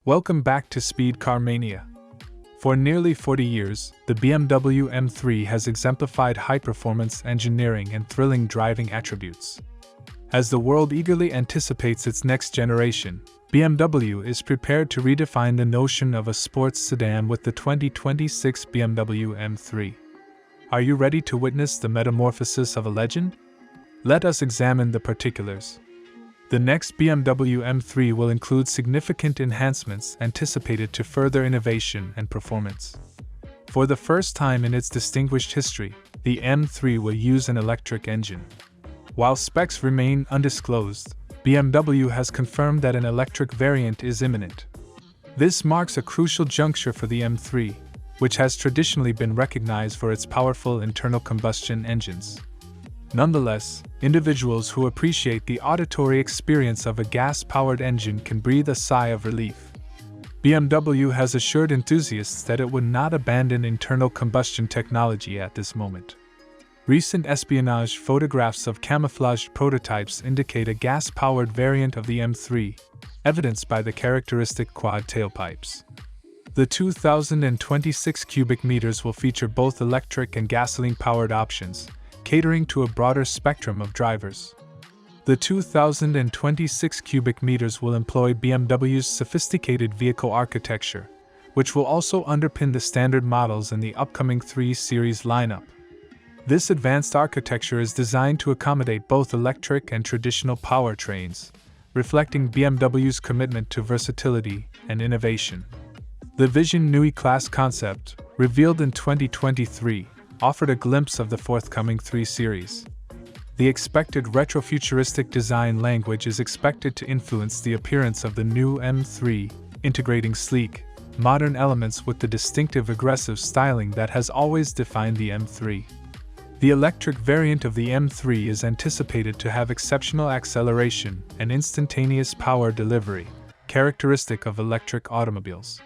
Welcome back to Speed Car Mania. For nearly 40 years, the BMW M3 has exemplified high-performance engineering and thrilling driving attributes. As the world eagerly anticipates its next generation, BMW is prepared to redefine the notion of a sports sedan with the 2026 BMW M3. Are you ready to witness the metamorphosis of a legend? Let us examine the particulars. The next BMW M3 will include significant enhancements anticipated to further innovation and performance. For the first time in its distinguished history, the M3 will use an electric engine. While specs remain undisclosed, BMW has confirmed that an electric variant is imminent. This marks a crucial juncture for the M3, which has traditionally been recognized for its powerful internal combustion engines. Nonetheless, individuals who appreciate the auditory experience of a gas-powered engine can breathe a sigh of relief. BMW has assured enthusiasts that it would not abandon internal combustion technology at this moment. Recent espionage photographs of camouflaged prototypes indicate a gas-powered variant of the M3, evidenced by the characteristic quad tailpipes. The 2026 cubic meters will feature both electric and gasoline-powered options, catering to a broader spectrum of drivers. The 2026 cubic meters will employ BMW's sophisticated vehicle architecture, which will also underpin the standard models in the upcoming 3 Series lineup. This advanced architecture is designed to accommodate both electric and traditional powertrains, reflecting BMW's commitment to versatility and innovation. The Vision Neue Class concept, revealed in 2023, offered a glimpse of the forthcoming 3 Series. The expected retrofuturistic design language is expected to influence the appearance of the new M3, integrating sleek, modern elements with the distinctive aggressive styling that has always defined the M3. The electric variant of the M3 is anticipated to have exceptional acceleration and instantaneous power delivery, characteristic of electric automobiles.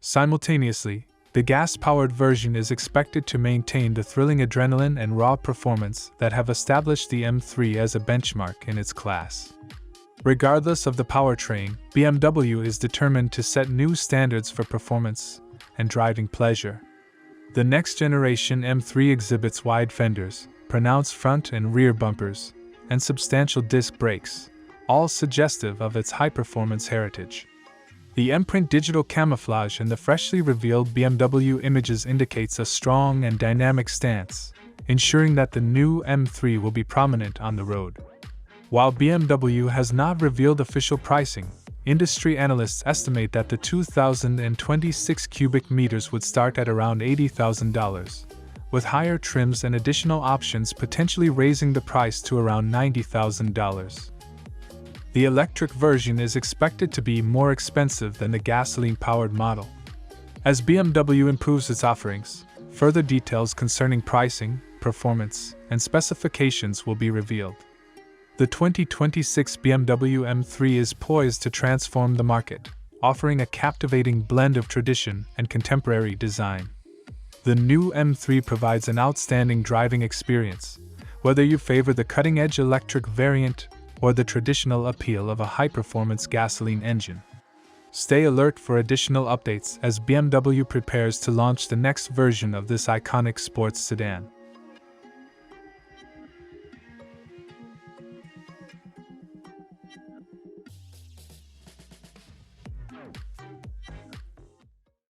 Simultaneously, the gas-powered version is expected to maintain the thrilling adrenaline and raw performance that have established the M3 as a benchmark in its class. Regardless of the powertrain, BMW is determined to set new standards for performance and driving pleasure. The next-generation M3 exhibits wide fenders, pronounced front and rear bumpers, and substantial disc brakes, all suggestive of its high-performance heritage. The imprint digital camouflage in the freshly revealed BMW images indicates a strong and dynamic stance, ensuring that the new M3 will be prominent on the road. While BMW has not revealed official pricing, industry analysts estimate that the 2026 cubic meters would start at around $80,000, with higher trims and additional options potentially raising the price to around $90,000. The electric version is expected to be more expensive than the gasoline-powered model. As BMW improves its offerings, further details concerning pricing, performance, and specifications will be revealed. The 2026 BMW M3 is poised to transform the market, offering a captivating blend of tradition and contemporary design. The new M3 provides an outstanding driving experience, whether you favor the cutting-edge electric variant or the traditional appeal of a high-performance gasoline engine. Stay alert for additional updates as BMW prepares to launch the next version of this iconic sports sedan.